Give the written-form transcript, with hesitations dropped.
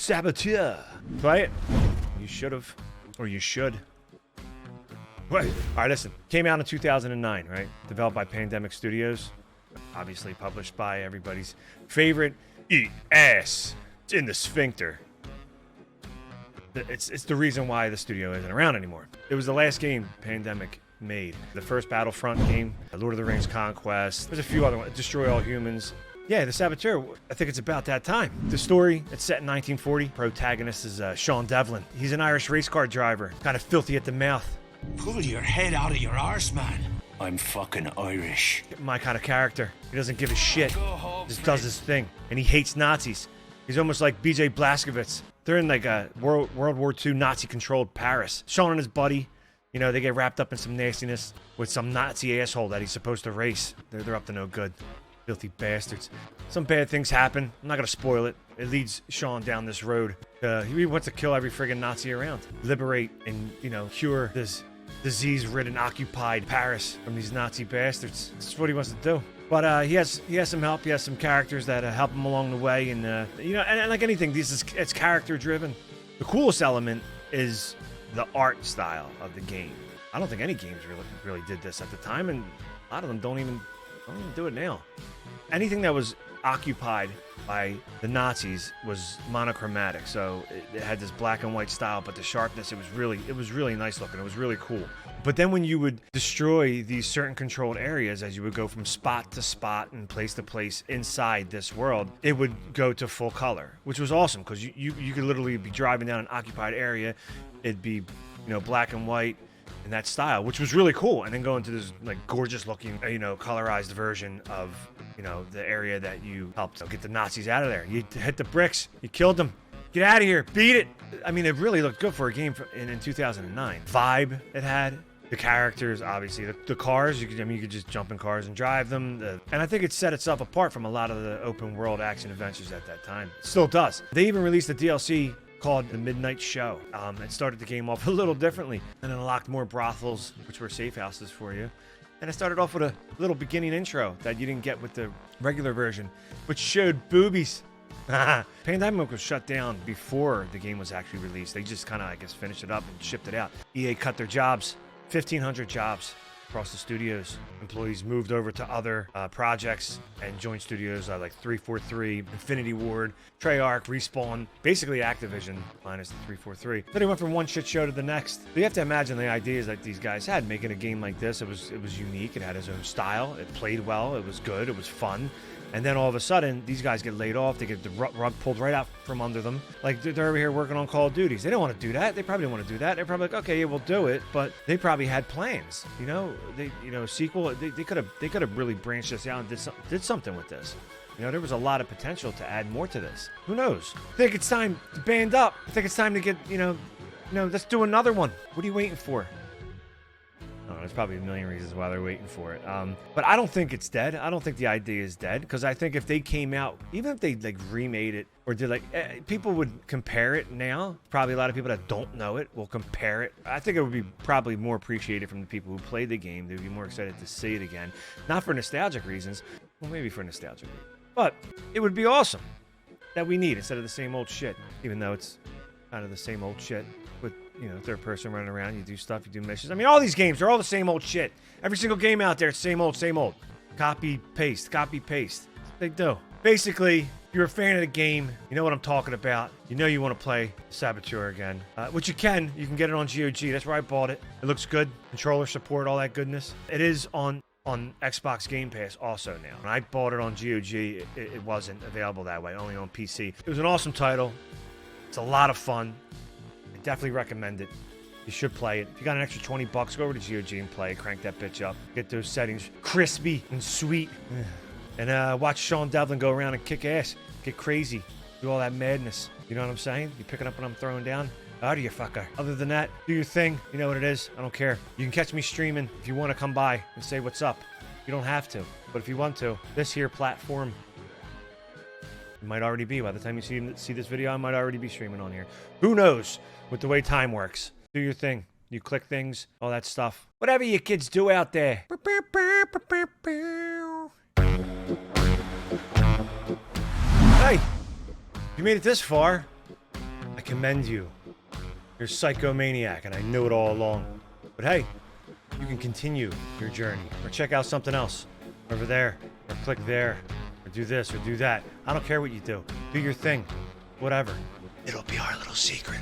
Saboteur. Play it. You should have, or you should. Wait. All right, listen. Came out in 2009, right? Developed by Pandemic Studios. Obviously published by everybody's favorite. Eat ass. It's in the sphincter. It's the reason why the studio isn't around anymore. It was the last game Pandemic made. The first Battlefront game, Lord of the Rings Conquest. There's a few other ones. Destroy All Humans. Yeah, the Saboteur, I think it's about that time. The story, it's set in 1940. Protagonist is Sean Devlin. He's an Irish race car driver, kind of filthy at the mouth. Pull your head out of your arse, man. I'm fucking Irish. My kind of character. He doesn't give a shit. Just does his thing. And he hates Nazis. He's almost like BJ Blazkowicz. They're in like a World War II Nazi-controlled Paris. Sean and his buddy, you know, they get wrapped up in some nastiness with some Nazi asshole that he's supposed to race. They're up to no good. Filthy bastards. Some bad things happen. I'm not going to spoil it. It leads Sean down this road. He wants to kill every friggin' Nazi around. Liberate and, you know, cure this disease-ridden, occupied Paris from these Nazi bastards. That's what he wants to do. But he has some help. He has some characters that help him along the way. And, you know, and like anything, it's character-driven. The coolest element is the art style of the game. I don't think any games really did this at the time, and a lot of them don't even do it now. Anything that was occupied by the Nazis was monochromatic, so it had this black and white style, but the sharpness, it was really nice looking. It was really cool. But then when you would destroy these certain controlled areas, as you would go from spot to spot and place to place inside this world, it would go to full color, which was awesome because you could literally be driving down an occupied area. It'd be, you know, black and white in that style, which was really cool, and then go into this like gorgeous looking, you know, colorized version of, you know, the area that you helped get the Nazis out of there. You hit the bricks, you killed them, get out of here, beat it. I mean, it really looked good for a game in 2009. Vibe it had, the characters, obviously, the cars. You could just jump in cars and drive them. And I think it set itself apart from a lot of the open world action adventures at that time. It still does. They even released a DLC called The Midnight Show. It started the game off a little differently and unlocked more brothels, which were safe houses for you. And it started off with a little beginning intro that you didn't get with the regular version, which showed boobies. Pandemic was shut down before the game was actually released. They just kind of, I guess, finished it up and shipped it out. EA cut their jobs, 1,500 jobs across the studios. Employees moved over to other projects and joined studios like 343, Infinity Ward, Treyarch, Respawn, basically Activision minus the 343. So they went from one shit show to the next. So you have to imagine the ideas that these guys had making a game like this. It was unique. It had its own style. It played well. It was good. It was fun. And then all of a sudden, these guys get laid off. They get the rug pulled right out from under them. Like, they're over here working on Call of Duties. They don't want to do that. They probably didn't want to do that. They're probably like, okay, yeah, we'll do it. But they probably had plans. You know, sequel. They could have really branched this out and did something with this. You know, there was a lot of potential to add more to this. Who knows? I think it's time to band up. I think it's time to get, let's do another one. What are you waiting for? I don't know, there's probably a million reasons why they're waiting for it. But I don't think it's dead. I don't think the idea is dead, because I think if they came out, even if they like remade it or did people would compare it now. Probably a lot of people that don't know it will compare it. I think it would be probably more appreciated from the people who played the game. They'd be more excited to see it again. Not for nostalgic reasons. Well, maybe for nostalgic reasons. But it would be awesome that we need instead of the same old shit, even though it's kind of the same old shit with, third person running around. You do stuff, you do missions. I mean, all these games are all the same old shit. Every single game out there, it's same old, same old. Copy, paste, copy, paste. That's what they do. Basically, if you're a fan of the game, you know what I'm talking about. You know you want to play Saboteur again, which you can. You can get it on GOG. That's where I bought it. It looks good. Controller support, all that goodness. It is on Xbox Game Pass also now. When I bought it on GOG, it wasn't available that way, only on PC. It was an awesome title. It's a lot of fun. I definitely recommend it. You should play it. If you got an extra $20, go over to GOG and play. Crank that bitch up. Get those settings crispy and sweet. And watch Sean Devlin go around and kick ass. Get crazy. Do all that madness. You know what I'm saying? You picking up what I'm throwing down? Out of you, fucker. Other than that, do your thing. You know what it is. I don't care. You can catch me streaming if you want to come by and say what's up. You don't have to. But if you want to, this here platform, it might already be. By the time you see this video, I might already be streaming on here. Who knows with the way time works. Do your thing. You click things, all that stuff. Whatever you kids do out there. Hey, you made it this far. commend you. You're a psychomaniac, and I knew it all along. But hey, you can continue your journey, or check out something else. Over there, or click there, or do this, or do that. I don't care what you do. Do your thing. Whatever. It'll be our little secret.